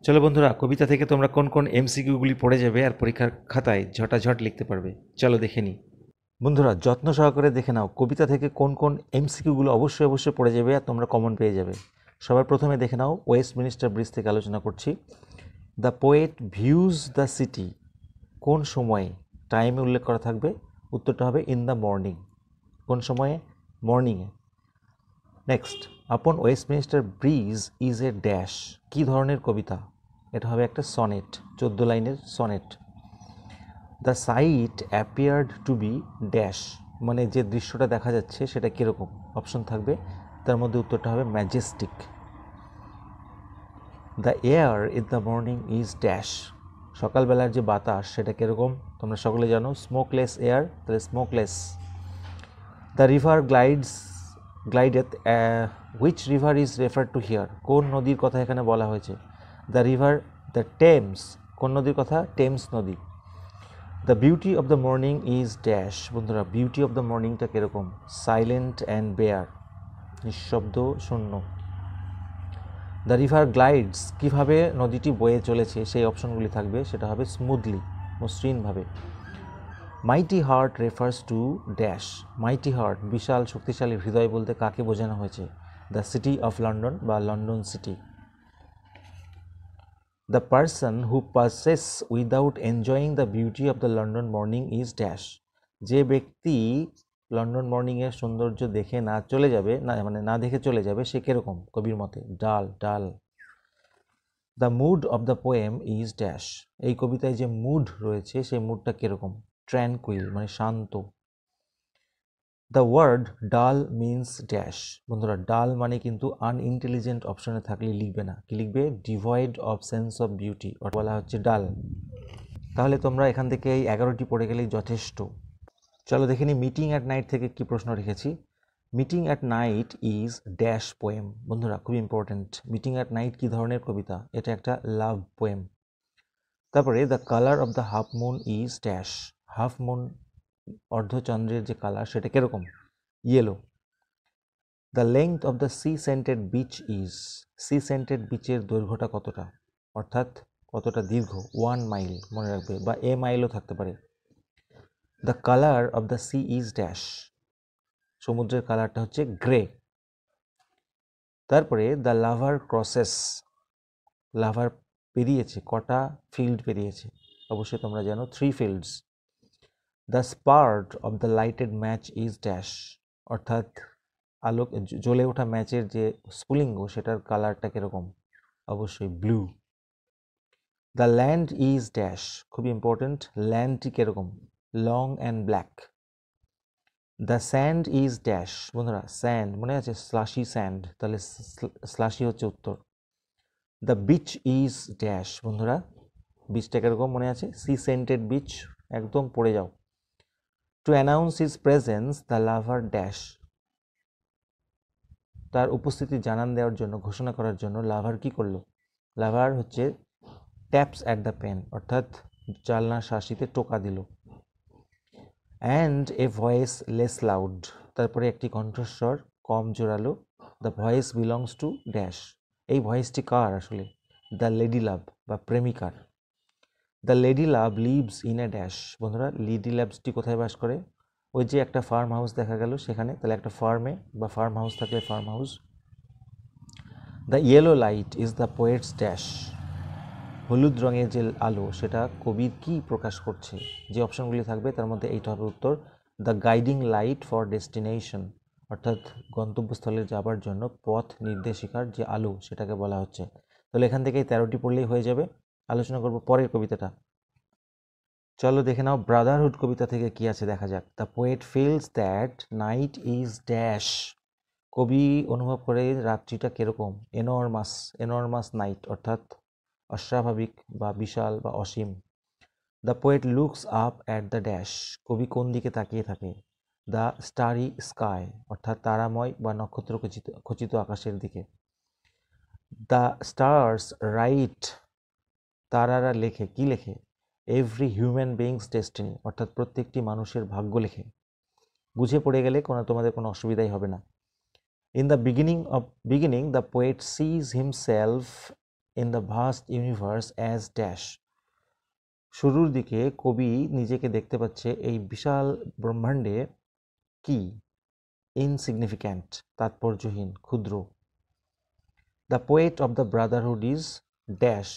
চলো বন্ধুরা, কবিতা থেকে তোমরা কোন কোন এমসিকিউগুলি পড়ে যাবে আর পরীক্ষার খাতায় ঝটাঝট লিখতে পারবে, চলো দেখে নিই। বন্ধুরা, যত্ন সহকারে দেখে নাও কবিতা থেকে কোন কোন এমসিকিউগুলো অবশ্যই অবশ্যই পড়ে যাবে আর তোমরা কমন পেয়ে যাবে। সবার প্রথমে দেখে নাও, ওয়েস্টমিনিস্টার ব্রিজ থেকে আলোচনা করছি। The poet views the city, কোন সময়ে, টাইমে উল্লেখ করা থাকবে, উত্তরটা হবে ইন দ্য মর্নিং। কোন সময়ে? মর্নিংয়ে। Next, upon Westminster bridge is a dash, কী ধরনের কবিতা? এটা হবে একটা সনেট, 14 লাইনের sonnet. The sight appeared to be dash, মানে যে দৃশ্যটা দেখা যাচ্ছে সেটা কীরকম? অপশন থাকবে, তার মধ্যে উত্তরটা হবে majestic. The air in the morning is dash, সকালবেলার যে বাতাস সেটা কীরকম? তোমরা সকলে জানো স্মোকলেস এয়ার, তাহলে smokeless. The river glideth, which river is refer to here, কোন নদীর কথা এখানে বলা হয়েছে? দ্য রিভার, দ্য টেমস, কোন নদীর কথা? টেমস নদী। The beauty of the morning is dash, বন্ধুরা বিউটি অফ দ্য মর্নিংটা কীরকম? সাইলেন্ট অ্যান্ড বেয়ার, নিঃশব্দ, শূন্য। দ্য রিভার গ্লাইডস, কীভাবে নদীটি বয়ে চলেছে সেই অপশনগুলি থাকবে, সেটা হবে স্মুথলি, মসৃণভাবে। Mighty heart refers to dash, mighty heart, বিশাল শক্তিশালী হৃদয় বলতে কাকে বোঝানো হয়েছে? দ্য সিটি অফ লন্ডন বা London city. The person who passes without enjoying the beauty of the London morning is dash, যে ব্যক্তি লন্ডন মর্নিংয়ের সৌন্দর্য দেখে না চলে যাবে, না মানে না দেখে চলে যাবে, সে কীরকম কবির মতে? Dull, dull. The mood of the poem is dash, এই কবিতায় যে মুড রয়েছে সেই মুডটা কীরকম? ট্র্যাঙ্কুইল, মানে শান্ত। দ্য ওয়ার্ড ডাল মিন্স ড্যাশ, বন্ধুরা ডাল মানে কিন্তু আনইন্টেলিজেন্ট অপশনে থাকলে লিখবে না, কি লিখবে? Devoid of sense of beauty, বলা হচ্ছে ডাল। তাহলে তোমরা এখান থেকে এই 11টি পড়ে গেলেই যথেষ্ট। চলো দেখে নিই মিটিং অ্যাট নাইট থেকে কি প্রশ্ন রেখেছি। Meeting at night is dash poem, বন্ধুরা খুব ইম্পর্টেন্ট। মিটিং অ্যাট নাইট কি ধরনের কবিতা? এটা একটা লাভ পোয়েম। তারপরে the colour of the half moon is dash, half moon অর্ধচন্দ্রের যে কালার সেটা কিরকম? Yellow. The length of the sea scented beach is, sea scented বিচের দৈর্ঘ্যটা কতটা, অর্থাৎ কতটা দীর্ঘ? 1 মাইল, মনে রাখবে, বা এ মাইলও থাকতে পারে। The colour of the C is dash, সমুদ্রের কালারটা হচ্ছে গ্রে। তারপরে দ্য লাভার ক্রসেস, লাভার পেরিয়েছে কটা ফিল্ড পেরিয়েছে? অবশ্যই তোমরা জানো 3 fields. The spurt of the lighted match is dash, অর্থাৎ আলোক জ্বলে ওঠা ম্যাচের যে স্ফুলিঙ্গ সেটার কালারটা কীরকম? অবশ্যই blue. The land is dash, খুব ইম্পর্টেন্ট, ল্যান্ডটি কীরকম? Long and black. The sand is dash, বন্ধুরা স্যান্ড মনে আছে? স্লাশি স্যান্ড, তাহলে স্লাশি হচ্ছে উত্তর। দ্য বিচ ইজ ড্যাশ, বন্ধুরা বিচটা কীরকম মনে আছে? সি সেন্টেড বিচ, একদম পড়ে যাও। To announce his presents the lover dash, তার উপস্থিতি জানান দেওয়ার জন্য, ঘোষণা করার জন্য লাভার কি করলো? লাভার হচ্ছে ট্যাপস অ্যাট দ্য পেন, অর্থাৎ জানলার শাসিতে টোকা দিল। And a voice less loud, তারপরে একটি কণ্ঠস্বর কম জোরালো। The voice belongs to dash, এই ভয়েসটি কার আসলে? দ্য লেডি লাভ বা প্রেমিকার। The lady love lives in a dash, বন্ধুরা লেডি লাভসটি কোথায় বাস করে? ওই যে একটা ফার্ম হাউস দেখা গেল সেখানে, তাহলে একটা ফার্মে বা ফার্ম হাউস থাকলে farm house. The yellow light is the poet's dash, হলুদ রঙের যে আলো সেটা কবির কি প্রকাশ করছে? যে অপশনগুলি থাকবে তার মধ্যে এইটা হবে উত্তর। The guiding light for destination, অর্থাৎ গন্তব্যস্থলে যাবার জন্য পথ নির্দেশিকার যে আলো সেটাকে বলা হচ্ছে। তাহলে এখান থেকে 13টি পড়লেই হয়ে যাবে। আলোচনা করব পরের কবিতাটা। চলো দেখে নাও ব্রাদারহুড কবিতা থেকে কি আছে দেখা যাক। The poet feels that night is dash, কবি অনুভব করে রাত্রিটা কিরকম? এনর্মাস, এনর্মাস নাইট, অর্থাৎ অস্বাভাবিক বা বিশাল বা অসীম। The poet looks up at the dash, কবি কোন দিকে তাকিয়ে থাকে? দ্য স্টারি স্কাই, অর্থাৎ তারাময় বা নক্ষত্র খচিত আকাশের দিকে। দ্য স্টার্স রাইট, তারারা লেখে, কি লেখে? এভরি হিউম্যান বিংস ডেস্টিনি, অর্থাৎ প্রত্যেকটি মানুষের ভাগ্য লেখে। বুঝে পড়ে গেলে তোমাদের কোনো অসুবিধাই হবে না। In the beginning, the poet sees himself in the vast universe as dash. শুরুর দিকে কবি নিজেকে দেখতে পাচ্ছে এই বিশাল ব্রহ্মাণ্ডে কি ইনসিগনিফিক্যান্ট, তাৎপর্যহীন, ক্ষুদ্র। The poet of the brotherhood is dash,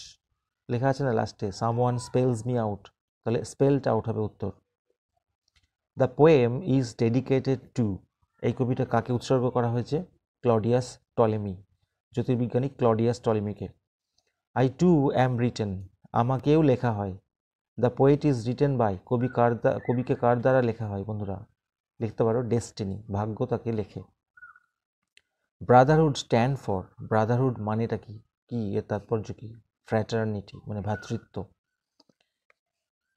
লেখা আছে না লাস্টে সামওয়ান স্পেলস মি আউট, তাহলে স্পেলড আউট হবে উত্তর। The poem is dedicated to, এই কবিতা কাকে উৎসর্গ করা হয়েছে? ক্লডিয়াস টলেমি, জ্যোতির্বিজ্ঞানী ক্লডিয়াস টলেমিকে। আই টু অ্যাম রিটেন, আমাকেও লেখা হয়। The poet is written by, কবিকে কার দ্বারা লেখা হয় বন্ধুরা? লিখতে পারো ডেস্টিনি, ভাগ্য তাকে লেখে। ব্রাদারহুড স্ট্যান্ড ফর, ব্রাদারহুড মানেটা কি, কি এর তাৎপর্য কি? ফ্র্যাটার্নিটি মানে ভ্রাতৃত্ব।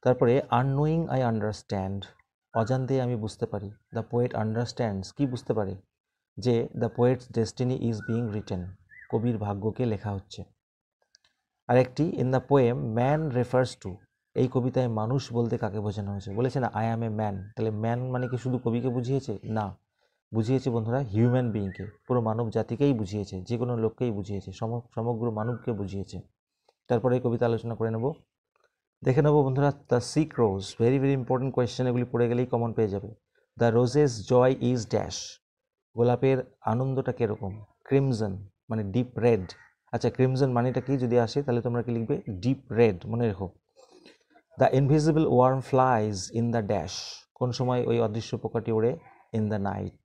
তারপরে আননোয়িং আই আন্ডারস্ট্যান্ড, অজান্তে আমি বুঝতে পারি। দ্য পোয়েট আন্ডারস্ট্যান্ডস, কি বুঝতে পারে? যে the poet's destiny is being written, কবির ভাগ্যকে লেখা হচ্ছে। আরেকটি in the poem man refers to, এই কবিতায় মানুষ বলতে কাকে বোঝানো হয়েছে? বলেছে না আই অ্যাম এ ম্যান, তাহলে ম্যান মানে কি শুধু কবিকে বুঝিয়েছে? না, বুঝিয়েছে বন্ধুরা হিউম্যান বিইংকে, পুরো মানব জাতিকেই বুঝিয়েছে, যে কোনো লোককেই বুঝিয়েছে, সমগ্র মানবকে বুঝিয়েছে। তারপরে এই কবিতা আলোচনা করে নেব, দেখে নেব বন্ধুরা। The sick rose, very very important question, এগুলি পড়ে গেলেই কমন পেয়ে যাবে। The rose's joy is dash, গোলাপের আনন্দটা কীরকম? ক্রিমজন মানে ডিপ রেড। আচ্ছা ক্রিমজন মানেটা কি যদি আসে তাহলে তোমরা কি লিখবে? ডিপ রেড, মনে রেখো। The invisible worm flies in the dash, কোন সময় ওই অদৃশ্য পোকাটি ওড়ে? In the night.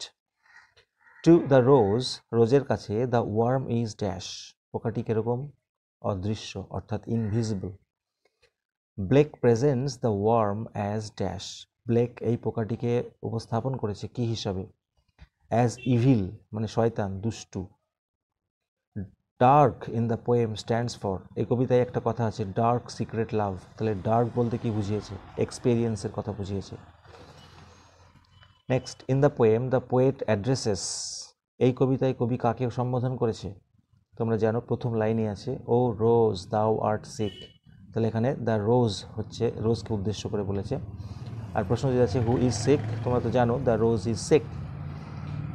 To the rose, রোজের কাছে দ্য ওয়ার্ম ইজ ড্যাশ, পোকাটি কীরকম? অদৃশ্য অর্থাৎ invisible. Blake presents the worm as dash, Blake এই পোকাটিকে উপস্থাপন করেছে কি হিসাবে? অ্যাজ ইভিল মানে শয়তান, দুষ্টু। Dark in the poem stands for, এই কবিতায় একটা কথা আছে ডার্ক সিক্রেট লাভ, তাহলে ডার্ক বলতে কি বুঝিয়েছে? এক্সপেরিয়েন্সের কথা বুঝিয়েছে। Next in the poem the poet addresses, এই কবিতায় কবি কাকে সম্বোধন করেছে? তোমরা জানো প্রথম লাইনে আছে ও রোজ দাও আর্ট সিক, তাহলে এখানে দ্য রোজ হচ্ছে রোজকে উদ্দেশ্য করে বলেছে। আর প্রশ্ন যদি আছে হু ইজ সিক, তোমরা তো জানো the rose is sick.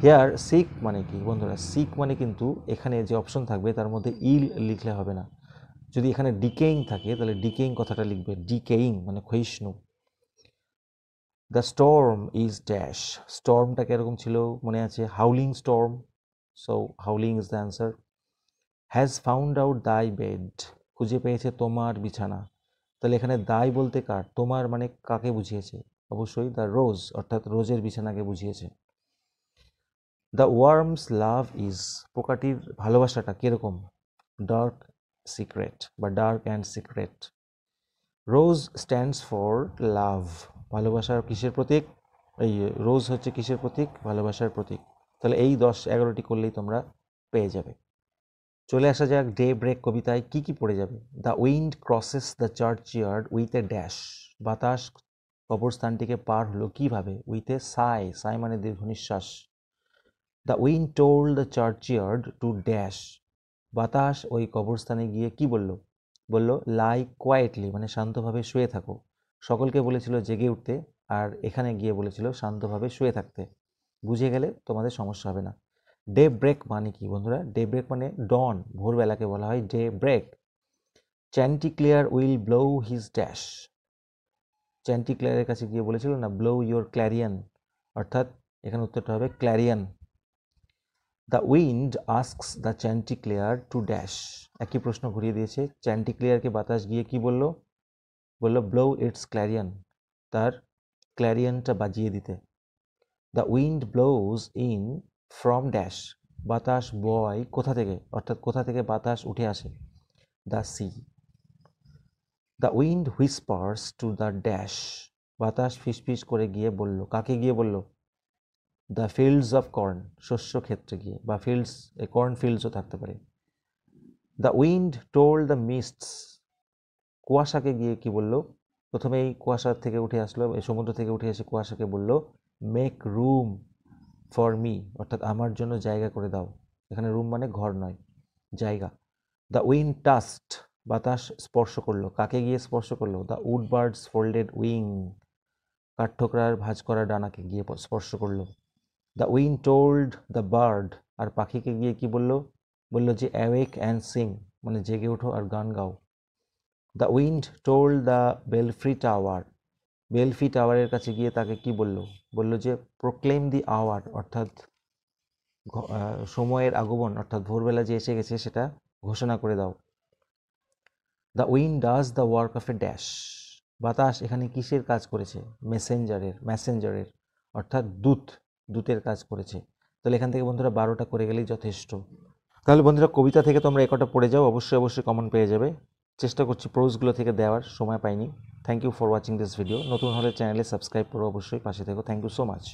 Here sick মানে কি বন্ধুরা? সিক মানে কিন্তু এখানে যে অপশন থাকবে তার মধ্যে ইল লিখলে হবে না, যদি এখানে ডিকেইং থাকে তাহলে ডিকেইং কথাটা লিখবে, ডিকেইং মানে ক্ষয়িষ্ণু। দ্য স্টর্ম ইজ ড্যাশ, স্টর্মটা কীরকম ছিল মনে আছে? Howling storm, so howling is the answer. Has found out thy bed, খুঁজে পেয়েছে তোমার বিছানা, তাহলে এখানে দাই বলতে কার? তোমার মানে কাকে বুঝিয়েছে? অবশ্যই দ্য রোজ অর্থাৎ রোজের বিছানাকে বুঝিয়েছে। দ্য ওয়ার্মস লাভ ইজ, পোকাটির ভালোবাসাটা কীরকম? ডার্ক সিক্রেট বা dark and secret. Rose stands for লাভ, ভালোবাসার কিসের প্রতীক? এই রোজ হচ্ছে কিসের প্রতীক? ভালোবাসার প্রতীক। তাহলে এই 10-11টি করলেই তোমরা পেয়ে যাবে। চলে আসা যাক ডে ব্রেক কবিতায় কি কি পড়ে যাবে। The wind crosses the churchyard with a dash, বাতাস কবরস্থানটিকে পার হলো কিভাবে? উইথ এ সাই, সাই মানে দীর্ঘ নিঃশ্বাস। The wind told the churchyard to dash, বাতাস ওই কবরস্থানে গিয়ে কি বলল? বলল লাই কোয়াইটলি মানে শান্তভাবে শুয়ে থাকো। সকলকে বলেছিল জেগে উঠতে, আর এখানে গিয়ে বলেছিল শান্তভাবে শুয়ে থাকতে। বুঝে গেলে তোমাদের সমস্যা হবে না। ডে ব্রেক মানে কি বন্ধুরা? ডে ব্রেক মানে ডন, ভোরবেলাকে বলা হয় daybreak. Chanticleer will blow his dash, চ্যান্টিক্লিয়ারের কাছে গিয়ে বলেছিল না ব্লো ইয়োর ক্ল্যারিয়ান, অর্থাৎ এখানে উত্তরটা হবে clarion. The wind asks the Chanticleer to dash, একই প্রশ্ন ঘুরিয়ে দিয়েছে। চ্যান্টিক্লিয়ারকে বাতাস গিয়ে কি বলল? বলল ব্লো ইটস ক্ল্যারিয়ান, তার ক্ল্যারিয়ানটা বাজিয়ে দিতে। The wind blows in from dash, বাতাস বয় কোথা থেকে, অর্থাৎ কোথা থেকে বাতাস উঠে আসে? The sea. The wind whispers to the dash, বাতাস ফিসফিস করে গিয়ে বলল, কাকে গিয়ে বলল? দ্য ফিল্ডস অফ কর্ন, শস্য ক্ষেত্রে গিয়ে, বা ফিল্ডস কর্ন ফিল্ডসও থাকতে পারে। দ্য উইন্ড টোল্ড দ্য মিস্টস, কুয়াশাকে গিয়ে কি বলল? প্রথমেই কুয়াশার থেকে উঠে আসলো, এই সমুদ্র থেকে উঠে এসে কুয়াশাকে বলল মেক রুম ফর মি, অর্থাৎ আমার জন্য জায়গা করে দাও। এখানে রুম মানে ঘর নয়, জায়গা। দ্য উইন্ড টাস্ট, বাতাস স্পর্শ করলো, কাকে গিয়ে স্পর্শ করলো? The wood birds folded wing, কাঠঠোকরার ভাঁজ করা ডানাকে গিয়ে স্পর্শ করলো। The wind told the bird, আর পাখিকে গিয়ে কি বলল? বলল যে অ্যাওয়েক অ্যান্ড সিং, মানে জেগে ওঠো আর গান গাও। The wind told the belfry tower, belfry টাওয়ারের কাছে গিয়ে তাকে কি বললো, বললো যে প্রোক্লেম দি আওয়ার, অর্থাৎ সময়ের আগমন, অর্থাৎ ভোরবেলা যে এসে গেছে সেটা ঘোষণা করে দাও। The wind does the work of A dash, বাতাস এখানে কিসের কাজ করেছে, মেসেঞ্জারের অর্থাৎ দূতের কাজ করেছে। তাহলে এখান থেকে বন্ধুরা 12টা করে গেলেই যথেষ্ট। তাহলে বন্ধুরা কবিতা থেকে তোমরা একটা পড়ে যাও, অবশ্যই কমন পেয়ে যাবে। চেষ্টা করছি প্রোজগুলো থেকে দেওয়ার, সময় পাইনি। Thank you for watching this video. নতুন হলে চ্যানেলে সাবস্ক্রাইব করো, অবশ্যই পাশে থেকো। Thank you so much.